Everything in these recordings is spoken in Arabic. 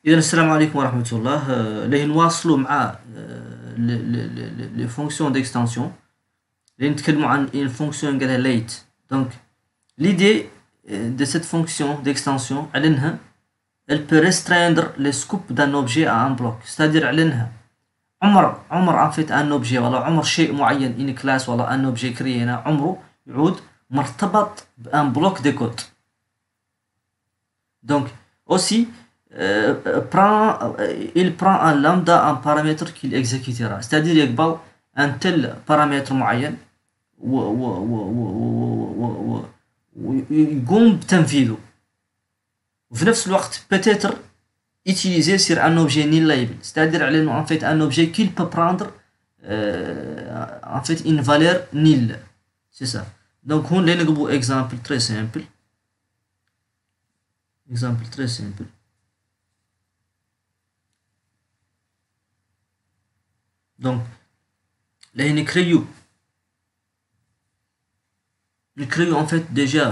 إذا السلام عليكم ورحمة الله. ليه نواصلوا مع les fonctions d'extension. اللي نتكلموا عن une fonction قالها late. Donc l'idée de cette fonction d'extension على انها elle peut restreindre le scope d'un objet à un bloc. c'est-à-dire على انها عمر en fait un objet ولا عمر شيء معين une classe ولا un objet créé هنا عمره يعود مرتبط بان bloc de code. Donc aussi il prend un lambda, un paramètre qu'il exécutera, c'est-à-dire يقبل un tel paramètre معين ويقوم بتنفيذه، وفي نفس الوقت peut-être utiliser sur un objet nil label, c'est-à-dire على انه en fait un objet qu'il peut prendre en fait une valeur nil. C'est ça. Donc هون لنقبل exemple très simple. Exemple très simple. Donc là nous créons en fait déjà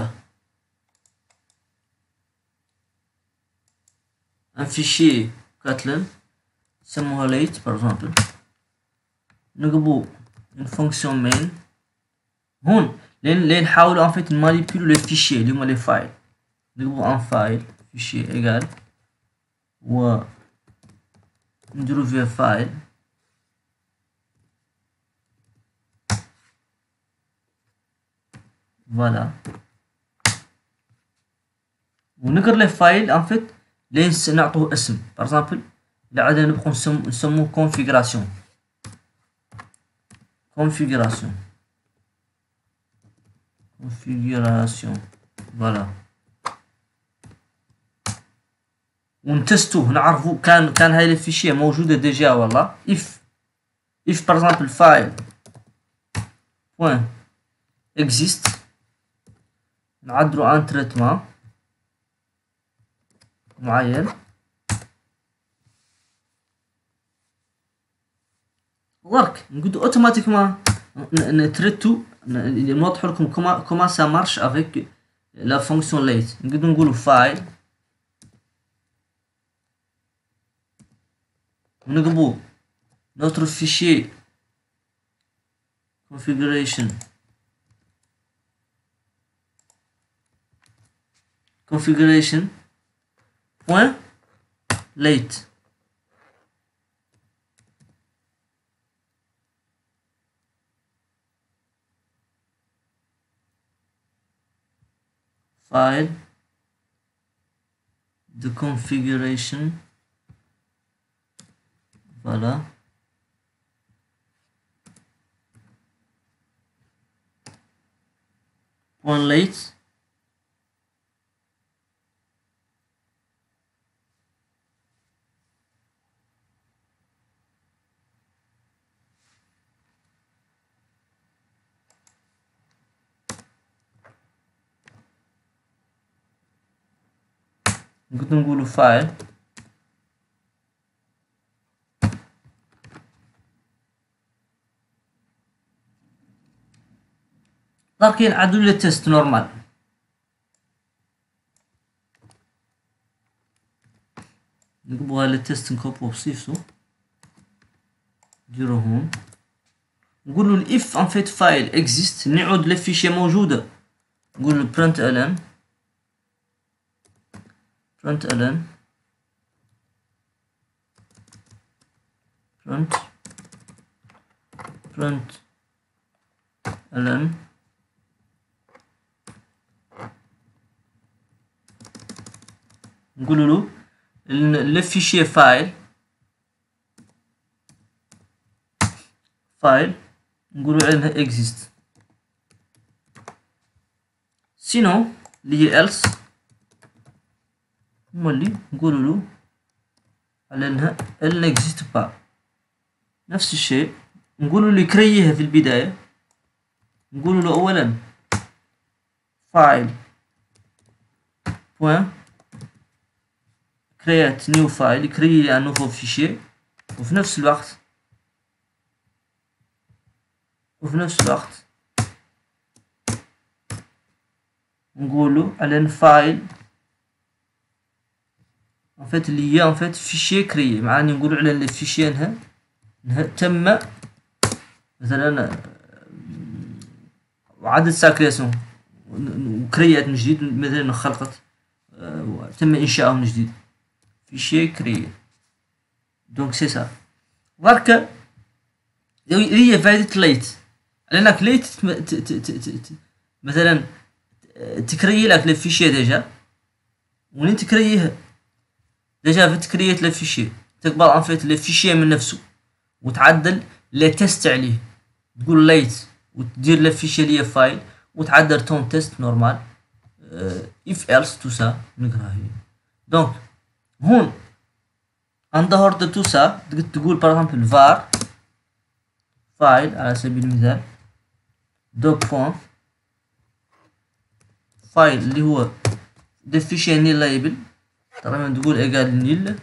un fichier Kotlin simulate par exemple. نقبل une fonction main هون لين نحاولوا en fait manipuler les fichiers اللي هما les files. نقبل un file fichier égal و نديرو فيه file voilà ونقر لي فايل en fait لين نعطوه اسم. par exemple إذا عادنا نبغوا نسموه configuration voilà ونتستوه نعرفوا كان هاي الفيشيه موجوده ديجا والله. if par exemple file point exist نعدلوا ان تريتمون معين work نقول اوتوماتيكمون نتريتو نوضح لكم comment ça marche avec la fonction late. نقولوا file ونقبل notre fichier configuration point late file de configuration voilà point late نقولوا file لكن عدوا لي تيست نورمال. نقبلها للتيست نكوبو بصيفته نديرو هون نقولوا الاف ان فيت فايل اكزيست نعود للفيشيه موجوده. نقول print ln ln نقول له الفيشيه فايل نقولوا عليها exist sinon اللي هي else مولي نقولوا له على انها elle n'existe pas. نفس الشيء نقولوا له كريها في البدايه. نقولوا له اولا file point create new file créer un nouveau fichier وفي نفس الوقت نقولوا على file en fait اللي هي en fait fichier créé معناه نقولوا على الفيشي انها تم مثلا وعدد ساكرياسيون وكريات من جديد مثلا خلقت تم انشاؤه من جديد فيشي كريي دونك سي سا بركا هي فايدة ليت لانك ليت مثلا تكري لك الفيشي ديجا ولين تكريه ديجا في تكريت الفيشي تقبل ان فيت الفيشي من نفسه وتعدل لي تيست عليه تقول ليت وتدير الفيشي اللي هي فايل وتعدل تون تيست نورمال if else tout ça نقراها هي دونك هون ان ظهر de tout ça تقول par exemple var فايل على سبيل المثال دو بوان فايل اللي هو ده فيشي نيل لايبل طبعا تقول ايجال نيل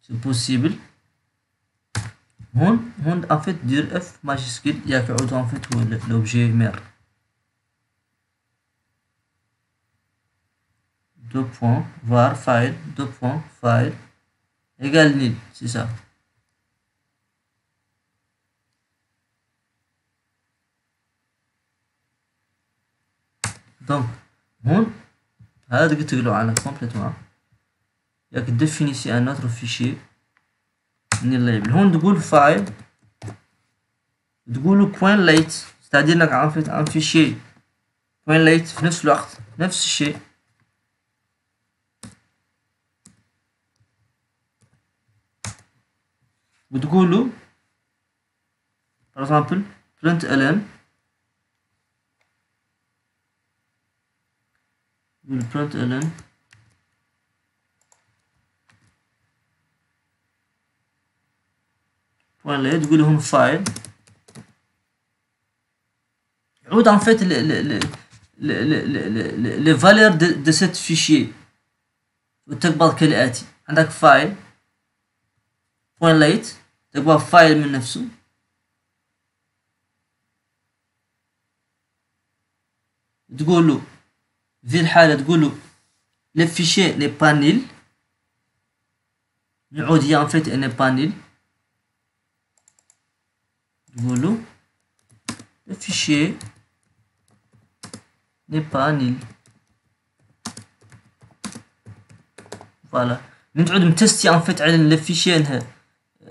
سي بوسيبل هون ان فيت دير اف ماجيسكيل ياك يعود ان فيت هو لوبجي مير دو بوان var فايل دو بوان فايل ايجال نيل سي سا دونك هون هذا قلت له عنه كومبليتومون ياك ديفينيسي ان اوتر فيشي من الليبل هون تقول فايل تقولوا بوين ليت ستادير انك عرفت عن فيشي بوين ليت في نفس الوقت نفس الشيء وتقولوا for example print ln print ln بوين ليت تقول لهم فايل يعود en fait les valeurs de cette fichier وتقبض كالآتي عندك فايل بوين ليت تقبض فايل من نفسه تقول له في الحالة تقول له le fichier n'est pas nul نعود هي en fait elle n'est pas nul تقول له le fichier n'est pas nul فوالا نعود متستي en fait على le fichier انها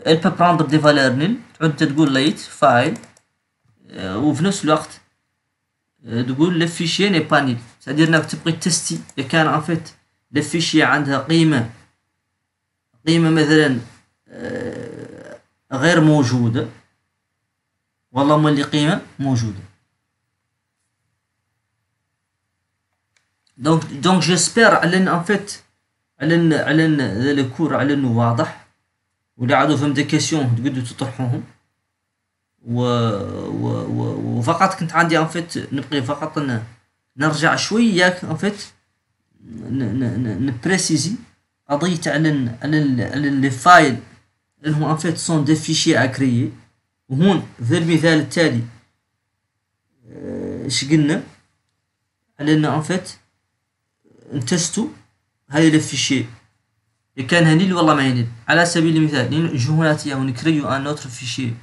elle peut prendre des valeurs nul تعود تقول ليت فايل وفي نفس الوقت تقول le fichier n'est pas nul c'est-à-dire انك تبغي تستي اذا كان en fait le fichier عندها قيمة مثلا غير موجودة والله ما اللي قيمة موجودة donc j'espère على ان en fait على ان ذا الكور على انه واضح ولا عادوا فهم دي كيسيون تقدروا تطرحوهم وفقط كنت عندي en fait نبغي فقط نرجع شوي ياك en fait نبريسيزي قضية على لي فايل اللي هم en fait sont des fichiers à créer وهون في المثال التالي ايش قلنا على ان en fait نتستو هاي لي فيشي إذا كان هنيل والله ما ينيل على سبيل المثال نجو هنا ونكريو ان اوتر فيشي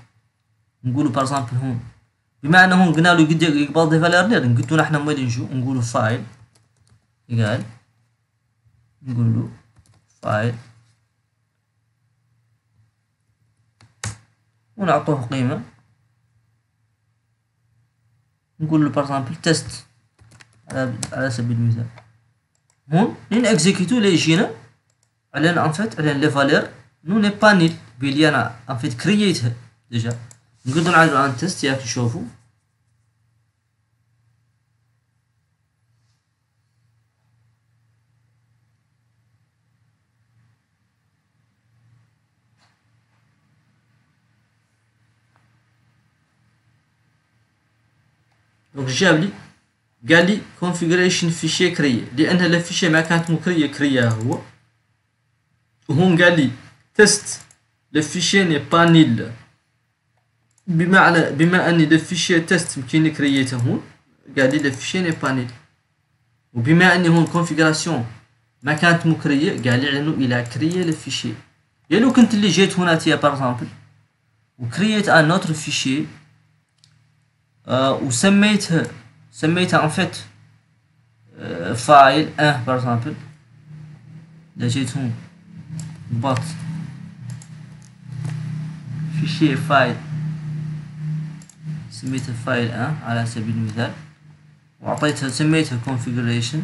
نقولوا par exemple هون بما انه هون قلنا له قد يقبض دي فالور نير قلتو نحن ما نجو نقولوا فايل يقال نقولوا فايل ونعطوه قيمة نقول له par exemple تيست على سبيل المثال هون لين اكزيكيتو لي يجينا على en fait على لي فالور نو ني با نيل بلي انا en fait كرييتها ديجا نقدروا نعملوا ان تيست ياك تشوفوا دونك جاب لي قال لي configuration فيشي كريي لان الفيشي ما كانت مكريه كريا هو وهون قال لي تيست الفيشي ني با نيل بما اني الفيشي تيست يمكن كرييته هون قال لي الفيشي ني با نيل وبما اني هون configuration ما كانت مكرية، قال لي على انه الى كريي لو فيشي. يا لو كنت اللي جيت هنا تيا بار اكزومبل وكرييت ان اوتر فيشي وسميتها ان فيت فايل 1 بار اكزومبل. لا جيت هون بط فيشي فايل سميتها فايل 1 على سبيل المثال، وعطيتها سميتها configuration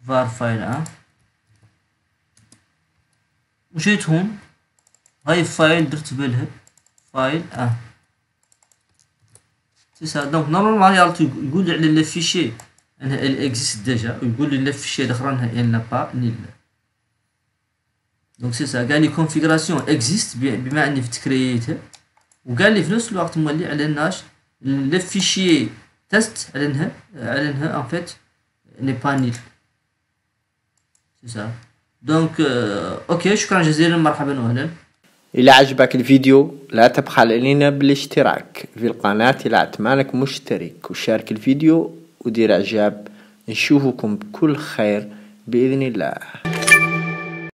var فايل 1 وجيت هون هاي الفايل درت بالها فايل 1 سي سا. دونك نورمالمون يقول لي على لي فيشي انها elle existe déjà ويقول لي لي فيشي الاخرى انها elle n'a pas ni لا. دونك سي سا. قال لي configuration existe بما اني تكريتها، وقال لي في نفس الوقت مولي على الناش لي فيشي تيست على انها ان فيت ني با نيل. سي سا. دونك اوكي، شكرا جزيلا، مرحبا واهلا. إذا عجبك الفيديو لا تبخل علينا بالاشتراك في القناة إذا عتمانك مشترك، وشارك الفيديو ودير إعجاب. نشوفكم بكل خير بإذن الله.